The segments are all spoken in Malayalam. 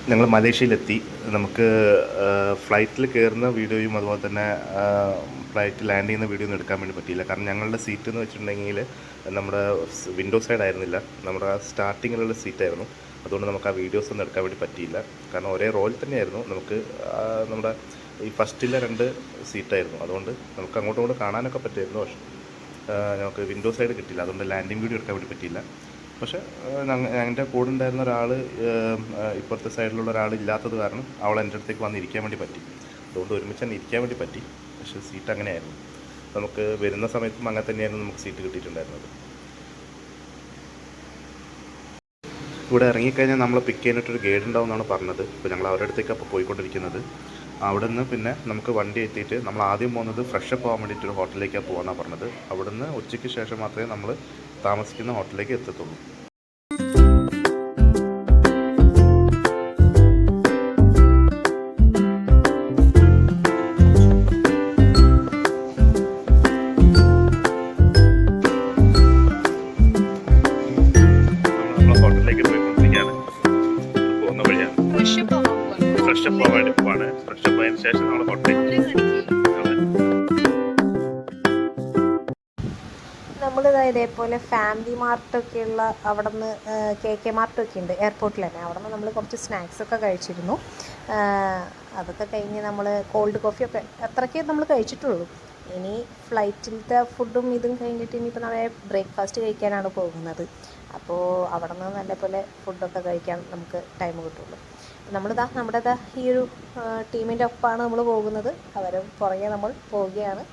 ഞങ്ങൾ മലേഷ്യയിലെത്തി. നമുക്ക് ഫ്ലൈറ്റിൽ കയറുന്ന വീഡിയോയും അതുപോലെ തന്നെ ഫ്ലൈറ്റ് ലാൻഡ് ചെയ്യുന്ന വീഡിയോ ഒന്നും എടുക്കാൻ വേണ്ടി പറ്റിയില്ല. കാരണം ഞങ്ങളുടെ സീറ്റ് എന്ന് വെച്ചിട്ടുണ്ടെങ്കിൽ നമ്മുടെ വിൻഡോ സൈഡ് ആയിരുന്നില്ല, നമ്മുടെ സ്റ്റാർട്ടിങ്ങിലുള്ള സീറ്റായിരുന്നു. അതുകൊണ്ട് നമുക്ക് ആ വീഡിയോസ് ഒന്നും എടുക്കാൻ വേണ്ടി പറ്റിയില്ല. കാരണം ഒരേ റോയിൽ തന്നെയായിരുന്നു. നമുക്ക് നമ്മുടെ ഈ ഫസ്റ്റിലെ 2 സീറ്റായിരുന്നു. അതുകൊണ്ട് നമുക്ക് അങ്ങോട്ടും ഇങ്ങോട്ടും കാണാനൊക്കെ പറ്റുമായിരുന്നു. പക്ഷേ നമുക്ക് വിൻഡോ സൈഡ് കിട്ടിയില്ല. അതുകൊണ്ട് ലാൻഡിങ് വീഡിയോ എടുക്കാൻ വേണ്ടി പറ്റിയില്ല. പക്ഷേ എൻ്റെ കൂടെ ഉണ്ടായിരുന്ന ഒരാൾ, ഇപ്പുറത്തെ സൈഡിലുള്ള ഒരാൾ ഇല്ലാത്തത് കാരണം അവൾ എൻ്റെ അടുത്തേക്ക് വന്ന് ഇരിക്കാൻ വേണ്ടി പറ്റി. അതുകൊണ്ട് ഒരുമിച്ച് തന്നെ ഇരിക്കാൻ വേണ്ടി പറ്റി. പക്ഷേ സീറ്റ് അങ്ങനെയായിരുന്നു. നമുക്ക് വരുന്ന സമയത്തും അങ്ങനെ തന്നെയായിരുന്നു നമുക്ക് സീറ്റ് കിട്ടിയിട്ടുണ്ടായിരുന്നത്. ഇവിടെ ഇറങ്ങിക്കഴിഞ്ഞാൽ നമ്മളെ പിക്ക് ചെയ്യാനായിട്ടൊരു ഗൈഡ് ഉണ്ടാവും എന്നാണ് പറഞ്ഞത്. ഇപ്പോൾ ഞങ്ങൾ അവരുടെ അടുത്തേക്ക് അപ്പോൾ പോയിക്കൊണ്ടിരിക്കുന്നത്. അവിടെ നിന്ന് പിന്നെ നമുക്ക് വണ്ടി എത്തിയിട്ട് നമ്മൾ ആദ്യം പോകുന്നത് ഫ്രഷപ്പ് ആവാൻ വേണ്ടിയിട്ടൊരു ഹോട്ടലിലേക്കാണ് പോകാമെന്നാണ് പറഞ്ഞത്. അവിടെ നിന്ന് ഉച്ചയ്ക്ക് ശേഷം മാത്രമേ നമ്മൾ താമസിക്കുന്ന ഹോട്ടലിലേക്ക് എത്തത്തുള്ളൂ. ഹോട്ടലിലേക്ക് പോയിക്കൊണ്ടിരിക്കുകയാണ്. പോകുന്ന വഴിയാണ് ഫ്രഷപ്പ് ആവാൻ വേണ്ടി പോവാണ്. ഫ്രഷപ്പ് ആയതിനു ശേഷം നമ്മൾ ഹോട്ടലിലേക്ക് നമ്മളിതാ ഇതേപോലെ ഫാമിലി മാർട്ടൊക്കെയുള്ള അവിടെ നിന്ന് KK മാർട്ടൊക്കെ ഉണ്ട് എയർപോർട്ടിൽ തന്നെ. അവിടെ നിന്ന് നമ്മൾ കുറച്ച് സ്നാക്സൊക്കെ കഴിച്ചിരുന്നു. അതൊക്കെ കഴിഞ്ഞ് നമ്മൾ കോൾഡ് കോഫിയൊക്കെ അത്രയ്ക്കേ നമ്മൾ കഴിച്ചിട്ടുള്ളൂ. ഇനി ഫ്ലൈറ്റിലത്തെ ഫുഡും ഇതും കഴിഞ്ഞിട്ട് ഇനിയിപ്പോൾ നമ്മൾ ബ്രേക്ക്ഫാസ്റ്റ് കഴിക്കാനാണ് പോകുന്നത്. അപ്പോൾ അവിടെ നിന്ന് നല്ലപോലെ ഫുഡൊക്കെ കഴിക്കാൻ നമുക്ക് ടൈം കിട്ടുള്ളൂ. നമ്മുടെ ഈ ഒരു ടീമിൻ്റെ ഒപ്പമാണ് നമ്മൾ പോകുന്നത്. അവരെ പുറകെ നമ്മൾ പോവുകയാണ്.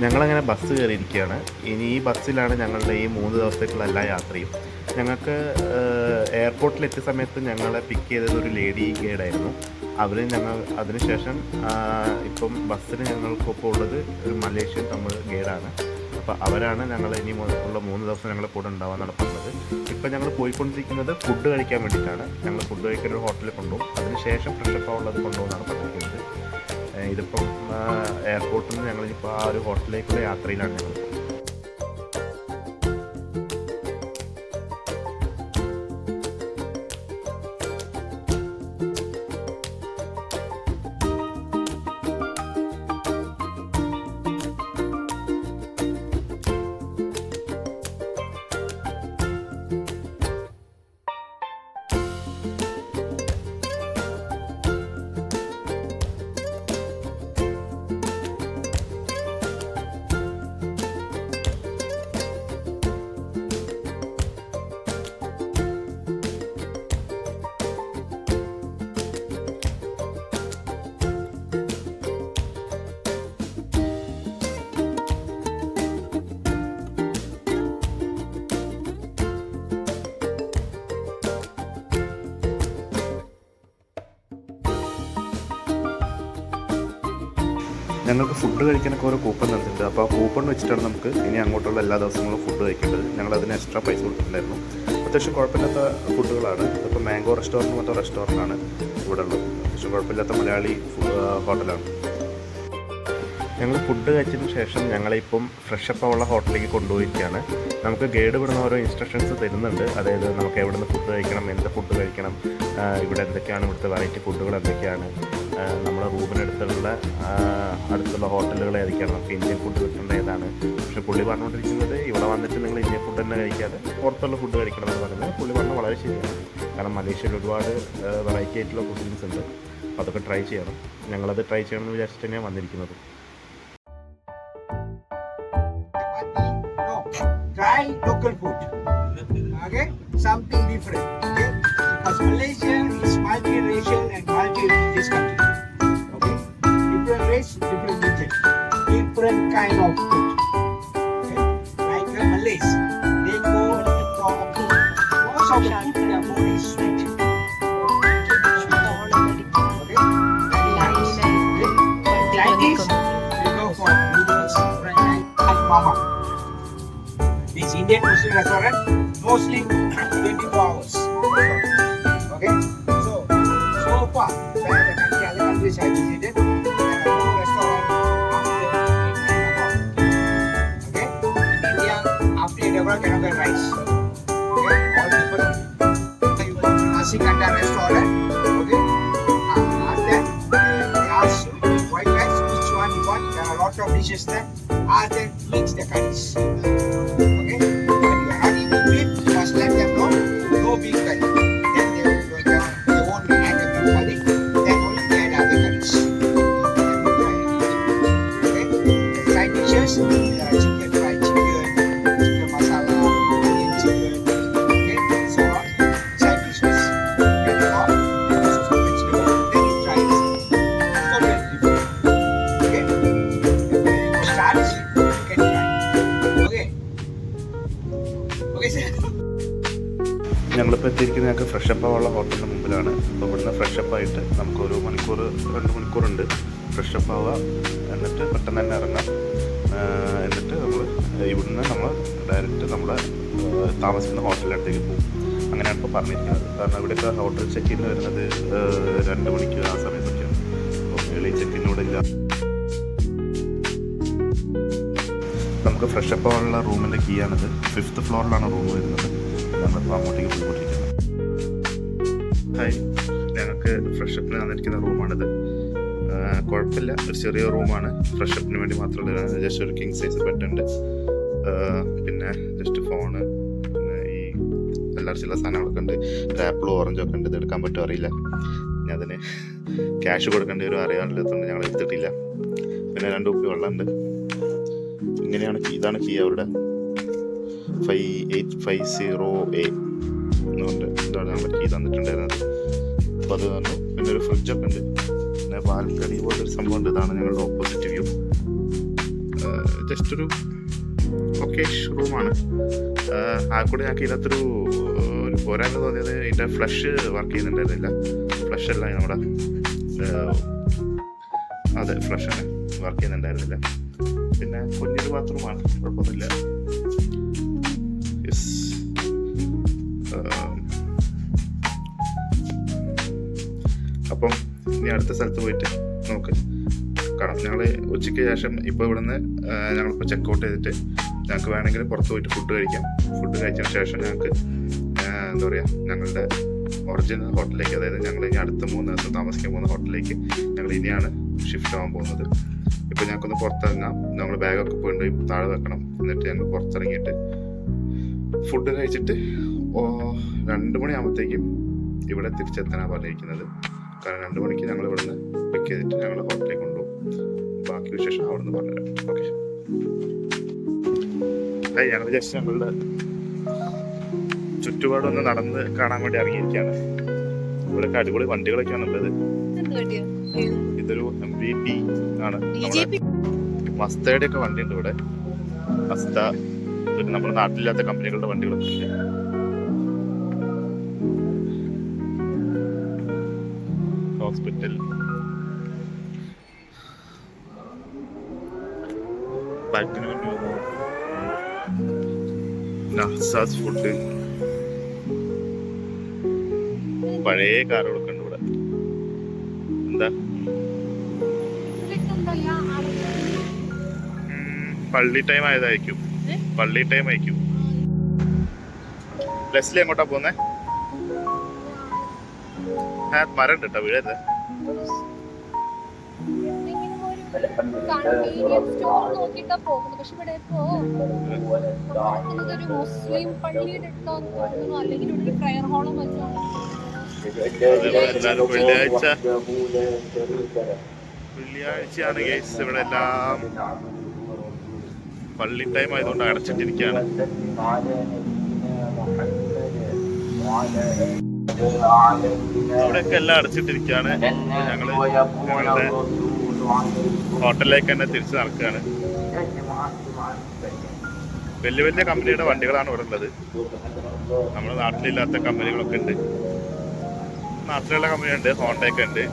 ഞങ്ങളങ്ങനെ ബസ് കയറിയിരിക്കുകയാണ്. ഇനി ഈ ബസ്സിലാണ് ഞങ്ങളുടെ ഈ 3 ദിവസത്തേക്കുള്ള എല്ലാ യാത്രയും. ഞങ്ങൾക്ക് എയർപോർട്ടിലെത്തിയ സമയത്ത് ഞങ്ങളെ പിക്ക് ചെയ്തത് ഒരു ലേഡി ഗൈഡായിരുന്നു. അതിനുശേഷം ഇപ്പം ബസ്സിന് ഞങ്ങൾക്കൊപ്പം ഉള്ളത് ഒരു മലേഷ്യൻ തമിഴ് ഗൈഡാണ്. അപ്പോൾ അവരാണ് ഞങ്ങൾ ഇനി ഉള്ള 3 ദിവസം ഞങ്ങളുടെ കൂടെ ഉണ്ടാവാമെന്നാണ് പറഞ്ഞത്. ഇപ്പം ഞങ്ങൾ പോയിക്കൊണ്ടിരിക്കുന്നത് ഫുഡ് കഴിക്കാൻ വേണ്ടിയിട്ടാണ്. ഞങ്ങൾ ഫുഡ് കഴിക്കാൻ ഒരു ഹോട്ടലിൽ കൊണ്ടുപോകും. അതിനുശേഷം ഫ്രഷപ്പ് ആവുള്ളത് കൊണ്ടുപോകുന്നതാണ് പറഞ്ഞിരിക്കുന്നത്. ഇതിപ്പം എയർപോർട്ടിൽ നിന്ന് ഞങ്ങളിപ്പോൾ ആ ഒരു ഹോട്ടലിലേക്കുള്ള യാത്രയിലാണ് ഞങ്ങൾ. ഞങ്ങൾക്ക് ഫുഡ് കഴിക്കാനൊക്കെ ഓരോ കൂപ്പൺ തന്നിട്ടുണ്ട്. അപ്പോൾ ആ കൂപ്പൺ വെച്ചിട്ടാണ് നമുക്ക് ഇനി അങ്ങോട്ടുള്ള എല്ലാ ദിവസങ്ങളും ഫുഡ് കഴിക്കേണ്ടത്. ഞങ്ങളതിന് എക്സ്ട്രാ പൈസ കൊടുത്തിട്ടുണ്ടായിരുന്നു. അത്യാവശ്യം കുഴപ്പമില്ലാത്ത ഫുഡുകളാണ്. ഇതിപ്പോൾ മാംഗോ റെസ്റ്റോറൻറ്റ് മറ്റോ റെസ്റ്റോറൻ്റാണ് ഇവിടെ ഉള്ളത്. അത്യാവശ്യം കുഴപ്പമില്ലാത്ത മലയാളി ഹോട്ടലാണ്. ഞങ്ങൾ ഫുഡ് കഴിച്ചതിന് ശേഷം ഞങ്ങളിപ്പം ഫ്രഷപ്പ് ആവുള്ള ഹോട്ടലിലേക്ക് കൊണ്ടുപോയിരിക്കുകയാണ്. നമുക്ക് ഗൈഡ് ഇവിടുന്ന് ഓരോ ഇൻസ്ട്രക്ഷൻസ് തരുന്നുണ്ട്. അതായത് നമുക്ക് എവിടെ നിന്ന് ഫുഡ് കഴിക്കണം, എന്ത് ഫുഡ് കഴിക്കണം, ഇവിടെ എന്തൊക്കെയാണ്, ഇവിടുത്തെ വെറൈറ്റി ഫുഡുകൾ എന്തൊക്കെയാണ്, നമ്മുടെ അടുത്തുള്ള ഹോട്ടലുകൾ ഏതൊക്കെയാണ്, നമുക്ക് ഇന്ത്യൻ ഫുഡ് കിട്ടേണ്ട ഏതാണ്. പക്ഷേ പുള്ളി പറഞ്ഞുകൊണ്ടിരിക്കുന്നത് ഇവിടെ വന്നിട്ട് നിങ്ങൾ ഇന്ത്യൻ ഫുഡ് തന്നെ കഴിക്കാതെ പുറത്തുള്ള ഫുഡ് കഴിക്കണം എന്ന് പറയുന്നത് പുള്ളി പറഞ്ഞാൽ വളരെ ശരിയാണ്. കാരണം മലേഷ്യയിൽ ഒരുപാട് വെറൈറ്റി ആയിട്ടുള്ള കുസിൻസ് ഉണ്ട്. അപ്പോൾ അതൊക്കെ ട്രൈ ചെയ്യണം. ഞങ്ങളത് ട്രൈ ചെയ്യണമെന്ന് വിചാരിച്ചിട്ട് തന്നെയാണ് വന്നിരിക്കുന്നത്. Try local food. Okay, something different. Okay, because Malaysia is multi-racial and multi-religious country. Okay, different race, different religion, different kind of food. Okay, like the Malays, they go for food. Most of the food they are very sweet. Okay, Chinese, they go Indian Muslim restaurant, mostly 24 hours. Okay, so far, where the country, other countries I visited, there are no restaurant after 8 o'clock. Okay, in India, after 8 o'clock, cannot get rice. Okay, all different. You go to Nasi Kanda restaurant. Okay, ask them. They ask you white rice, which one you want. There are a lot of dishes there. Ask them, mix the curries. Okay, when you are not eating beef, just let them know no beef curry. Then they won't add the beef curry. Then only they add other curries. Okay, the side dishes, there are chicken, fried chicken, chicken masala, onion chicken. Okay, so on. Side dishes. Get it all. Also some vegetable. Then you try it. Totally different. Okay, when you start, you can try. Okay. Okay, sir. ഞങ്ങളിപ്പോൾ എത്തിയിരിക്കുന്നത് ഞങ്ങൾക്ക് ഫ്രഷപ്പ് ആവാനുള്ള ഹോട്ടലിൻ്റെ മുമ്പിലാണ്. അപ്പോൾ ഇവിടുന്ന് ഫ്രഷപ്പ് ആയിട്ട് നമുക്ക് ഒരു മണിക്കൂർ 2 മണിക്കൂറുണ്ട് ഫ്രഷപ്പ് ആവുക. എന്നിട്ട് പെട്ടെന്ന് തന്നെ ഇറങ്ങാം. എന്നിട്ട് ഇവിടുന്ന് നമ്മൾ ഡയറക്റ്റ് നമ്മുടെ താമസിക്കുന്ന ഹോട്ടലിനടുത്തേക്ക് പോകും. അങ്ങനെയാണ് ഇപ്പോൾ പറഞ്ഞിരിക്കുന്നത്. കാരണം ഇവിടെയൊക്കെ ഹോട്ടൽ ചെക്ക് ഇൻ വരുന്നത് 2 മണിക്ക് ആ സമയത്തൊക്കെയാണ്. അപ്പോൾ ഏർലി ചെക്ക് ഇന്നൂടെ ഇല്ല. നമുക്ക് ഫ്രഷപ്പ് ആവാനുള്ള റൂമിൻ്റെ കീ ആണിത്. 5th ഫ്ലോറിലാണ് റൂം വരുന്നത്. നമ്മളിപ്പോൾ അങ്ങോട്ടേക്ക് പോയിക്കൊണ്ടിരിക്കുന്നത്. ഹായ്, ഞങ്ങൾക്ക് ഫ്രഷപ്പിന് വന്നിരിക്കുന്ന റൂമാണിത്. കുഴപ്പമില്ല, ഒരു ചെറിയ റൂമാണ്. ഫ്രഷപ്പിന് വേണ്ടി മാത്രമുള്ള ജസ്റ്റ് ഒരു കിങ് സൈസ് ബെഡ് ഉണ്ട്. പിന്നെ ജസ്റ്റ് ഫോണ്, പിന്നെ ഈ എല്ലാ ചില സാധനങ്ങളൊക്കെ ഉണ്ട്. ഒരു ആപ്പിളും ഓറഞ്ചും ഒക്കെ ഉണ്ട്. ഇത് എടുക്കാൻ പറ്റുമോ അറിയില്ല. ഞാൻ അതിന് ക്യാഷ് കൊടുക്കേണ്ടി വരും അറിയാനില്ലാത്തതുകൊണ്ട് ഞങ്ങൾ എടുത്തിട്ടില്ല. പിന്നെ 2 കുപ്പി വെള്ളമുണ്ട്. ഇങ്ങനെയാണ് ഇതാണ് കീ അവരുടെ 5850A എന്നുകൊണ്ട് ഇതാണ് നമ്മൾ കീ തന്നിട്ടുണ്ടായിരുന്നത്. അപ്പോൾ അത് തന്നു. പിന്നെ ഒരു ഫ്രിഡ്ജൊക്കെ ഉണ്ട്. പിന്നെ ബാൽക്കണി പോലൊരു സംഭവം ഉണ്ട്. ഇതാണ് ഞങ്ങളുടെ ഓപ്പോസിറ്റ് വ്യൂ. ജസ്റ്റ് ഒരു ഓക്കേഷ് റൂമാണ്. ആക്കൂടെ ഞങ്ങൾക്ക് ഇതിനകത്തൊരു പോരായ്മ തോന്നിയത് ഇതിൻ്റെ ഫ്ലഷ് വർക്ക് ചെയ്യുന്നുണ്ടായിരുന്നില്ല. ഫ്ലഷ് അല്ല നമ്മുടെ അതെ ഫ്ലഷാണ് വർക്ക് ചെയ്യുന്നുണ്ടായിരുന്നില്ല. പിന്നെ കുഞ്ഞൊരു ബാത്റൂമാണ്, കുഴപ്പമൊന്നുമില്ല. യെസ്, അപ്പം ഇനി അടുത്ത സ്ഥലത്ത് പോയിട്ട് നമുക്ക് കാണാം. ഞങ്ങൾ ഉച്ചയ്ക്ക് ശേഷം ഇപ്പോൾ ഇവിടുന്ന് ഞങ്ങളിപ്പോൾ ചെക്കൗട്ട് ചെയ്തിട്ട് ഞങ്ങൾക്ക് വേണമെങ്കിൽ പുറത്ത് പോയിട്ട് ഫുഡ് കഴിക്കാം. ഫുഡ് കഴിച്ചതിന് ശേഷം ഞങ്ങൾക്ക് എന്താ പറയുക, ഞങ്ങളുടെ ഒറിജിനൽ ഹോട്ടലിലേക്ക്, അതായത് ഞങ്ങൾ ഇനി അടുത്ത 3 ദിവസം താമസിക്കാൻ പോകുന്ന ഹോട്ടലിലേക്ക് ഞങ്ങൾ ഇനിയാണ് ഷിഫ്റ്റ് ആവാൻ പോകുന്നത്. ഇപ്പോൾ ഞങ്ങൾക്കൊന്ന് പുറത്തിറങ്ങാം. നമ്മൾ ബാഗൊക്കെ പോയിട്ട് താഴെ വെക്കണം. എന്നിട്ട് ഞങ്ങൾ പുറത്തിറങ്ങിയിട്ട് ഫുഡ് കഴിച്ചിട്ട് 2 മണിയാകുമ്പോഴത്തേക്കും ഇവിടെ തിരിച്ചെത്താനാണ് പറഞ്ഞിരിക്കുന്നത്. കാരണം 2 മണിക്ക് ഞങ്ങൾ ഇവിടുന്ന് പിക്ക് ചെയ്തിട്ട് ഞങ്ങൾ ഹോട്ടലിലേക്ക് കൊണ്ടുപോകും. ബാക്കി വിശേഷം അവിടെ നിന്ന് പറഞ്ഞുതരാം. ഓക്കെ, ഞങ്ങൾ ജസ്റ്റ് ഞങ്ങളുടെ ചുറ്റുപാടൊന്ന് നടന്ന് കാണാൻ വേണ്ടി ഇറങ്ങിയിരിക്കുകയാണ്. ഇവിടെയൊക്കെ അടിപൊളി വണ്ടികളൊക്കെയാണ് ഉള്ളത്. ഇതൊരു MVP ആണ്. മസ്തയുടെ ഒക്കെ വണ്ടി ഉണ്ട് ഇവിടെ. മസ്ത, പിന്നെ നമ്മുടെ നാട്ടിലില്ലാത്ത കമ്പനികളുടെ വണ്ടികളൊക്കെ ഉണ്ട്. ഹോസ്പിറ്റൽ, നസാസ് ഫുഡ്, പഴയ കാറുകളൊക്കെ ഉണ്ട് ഇവിടെ. എന്താ പള്ളി ടൈം ആയതായിരിക്കും. പള്ളി ടൈം ആയിരിക്കും. ലെസ്ലി എങ്ങോട്ടാ പോന്നേ? മരം ഉണ്ട് കേട്ടോ, വീഴരുത്. വെള്ളിയാഴ്ചയാണ് ഗൈസ്. ഇവിടെ എല്ലാം പള്ളി ടൈം ആയതുകൊണ്ട് അടച്ചിട്ടിരിക്കുകയാണ്. ഇവിടെയൊക്കെ എല്ലാം അടച്ചിട്ടിരിക്കുകയാണ്. ഞങ്ങള് ഞങ്ങളുടെ ഹോട്ടലിലേക്ക് തന്നെ തിരിച്ചു നടക്കുകയാണ്. വലിയ വലിയ കമ്പനിയുടെ വണ്ടികളാണ് ഇവിടെ ഉള്ളത്. നമ്മുടെ നാട്ടിലില്ലാത്ത കമ്പനികളൊക്കെ ഉണ്ട്. നാട്ടിലുള്ള കമ്പനി ഉണ്ട്, ഹോണ്ടയൊക്കെ ഉണ്ട്,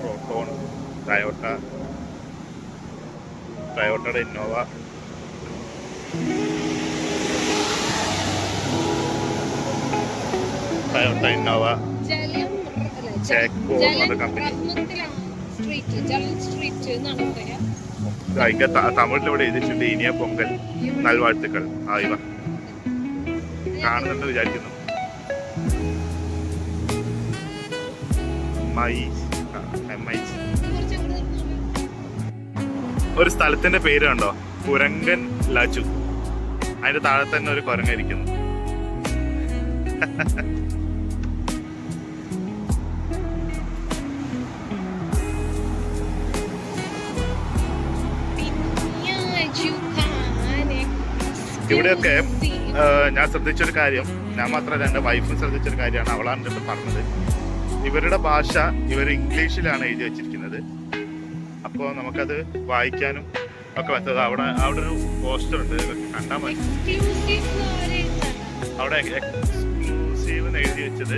പ്രോട്ടോൺ, ടയോട്ടയുടെ ഇന്നോവ, ടൊയോട്ട ഇന്നോവ ജലം ചേക്കോ എന്ന കമ്പനി. തമിഴിലൂടെ എഴുതിയിട്ടുണ്ട് ഇനിയ പൊങ്കൽ നൽവാഴ്ത്തുക്കൾ. ഇവ കാണുന്നുണ്ട് വിചാരിക്കുന്നു. ഒരു സ്ഥലത്തിന്റെ പേര് കണ്ടോ, കുരങ്ങൻ ലാച്ചു. അതിന്റെ താഴെ തന്നെ ഒരു കുരങ്ങരിക്കുന്നു. ഇവിടെയൊക്കെ ഞാൻ ശ്രദ്ധിച്ചൊരു കാര്യം, ഞാൻ മാത്രമല്ല എൻ്റെ വൈഫും ശ്രദ്ധിച്ചൊരു കാര്യമാണ്, അവളാണ് എൻ്റെ അടുത്ത് പറഞ്ഞത്. ഇവരുടെ ഭാഷ ഇവർ ഇംഗ്ലീഷിലാണ് എഴുതി വെച്ചിരിക്കുന്നത്. അപ്പോൾ നമുക്കത് വായിക്കാനും ഒക്കെ പറ്റത്. അവിടെ ഒരു പോസ്റ്റർ ഉണ്ട്, കണ്ടാൽ മതി. അവിടെ എക്സ്ക്ലൂസീവ് എന്ന് എഴുതി വെച്ചത്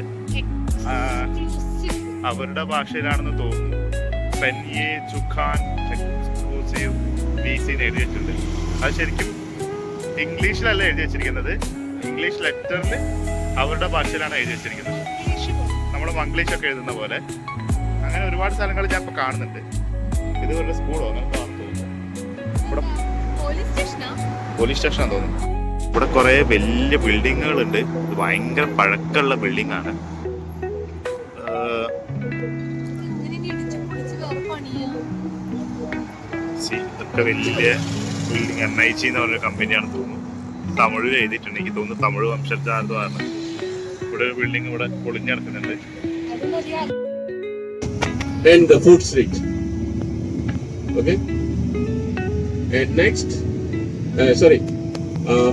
അവരുടെ ഭാഷയിലാണെന്ന് തോന്നുന്നു. പെൻയെ ചുഖാൻ എക്സ്ക്ലൂസീവ് VC എന്ന് എഴുതി വെച്ചിട്ടുണ്ട്. അത് ശരിക്കും ഇംഗ്ലീഷിലല്ല എഴുതി വെച്ചിരിക്കുന്നത്, ഇംഗ്ലീഷ് ലെറ്ററിൽ അവരുടെ ഭാഷയിലാണ് എഴുതി വെച്ചിരിക്കുന്നത്. നമ്മൾ മംഗ്ലീഷൊക്കെ എഴുതുന്ന പോലെ. അങ്ങനെ ഒരുപാട് സ്ഥലങ്ങൾ ഞാൻ ഇപ്പോൾ കാണുന്നുണ്ട്. ഇത് ഒരു സ്കൂളോ അങ്ങനെ തോന്നുന്നു. ഇവിടെ പോലീസ് സ്റ്റേഷനാണ് തോന്നുന്നു. ഇവിടെ കുറേ വലിയ ബിൽഡിങ്ങുകളുണ്ട്. ഇത് ഭയങ്കര പഴക്കമുള്ള ബിൽഡിംഗ് ആണ്. ഇതൊക്കെ വലിയ ബിൽഡിംഗ്. NIC എന്ന് പറഞ്ഞൊരു കമ്പനിയാണ് തോന്നുന്നു. തമിഴിൽ എഴുതിയിട്ടുണ്ട്. എനിക്ക് തോന്നുന്നു തമിഴ് വംശജാതമാണ്. ഇവിടെ ഒരു ബിൽഡിംഗ് ഇവിടെ പൊളിഞ്ഞു കിടക്കുന്നുണ്ട്. And the food street. Okay. And next,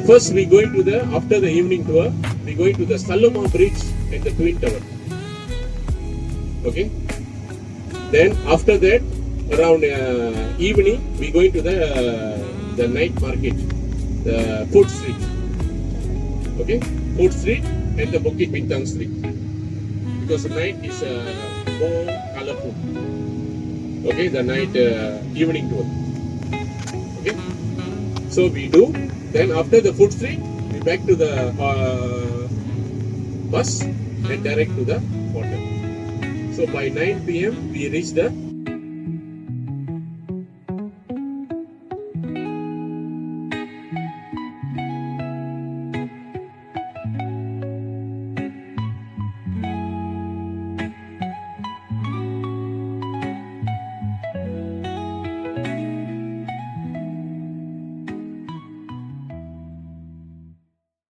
first we going to after the evening tour, we going to the Saloma Bridge and the Twin Tower. Okay. Then after that, around evening, we going to the night market, the food street. Okay, food street and the Bukit Bintang street. Because the night is more colorful. Okay, the night evening tour. Okay, so we do. Then after the food street, we back to the bus and direct to the hotel. So by 9 p.m. we reach the